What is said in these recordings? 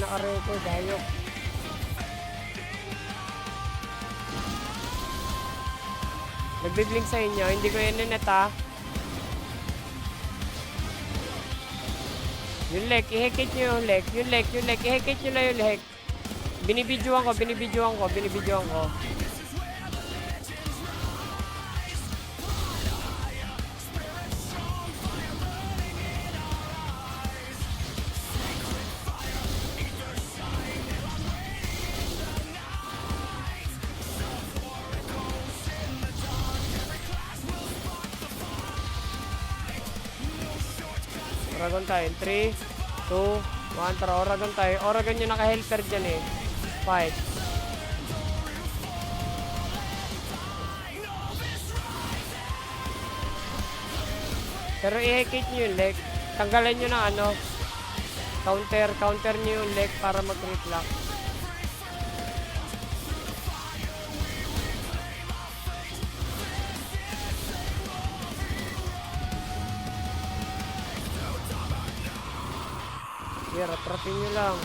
naka-record, hayop. Nagbiblink sa inyo, hindi ko yan ninet ha. Yung leg, i-hekit nyo yung leg. Yung leg, i-hekit nyo na yung leg. Binibidyoan ko. Oragon tayo. 3, 2, 1. Tara, Oragon tayo. Oragon yung naka-helper dyan eh. Fight. Pero i-hekit nyo yung leg. Tanggalan nyo ng ano. Counter nyo yung leg para mag-reflect. Sige, ratrapin nyo lang.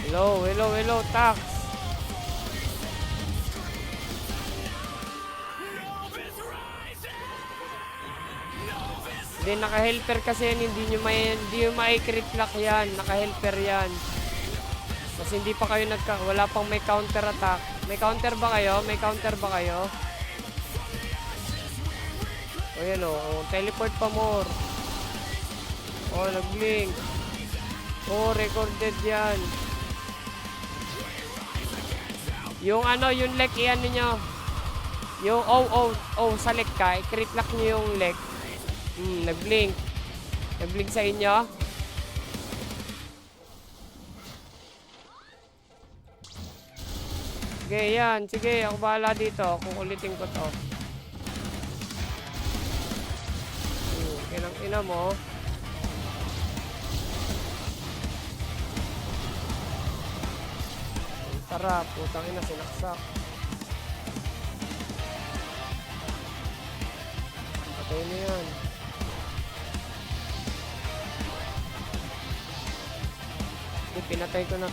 Hello, tax. Hindi, naka-helper kasi yan, hindi nyo ma-crit lock yan, naka-helper yan. Kasi hindi pa kayo wala pang may counter attack. May counter ba kayo? O yan o, teleport pa more. O, nag-blink. O, recorded yan. Yung ano, yung leg, iyan nyo. Yung sa leg ka, i-crit lock nyo yung leg. Nag-blink. Nag-blink sa inyo. Sige, yan. Sige, ako bahala dito. Kukulitin ko to. Kinang ina mo. Sarap. Putang ina, sinaksak. Patay na yan. Pinatay ko na.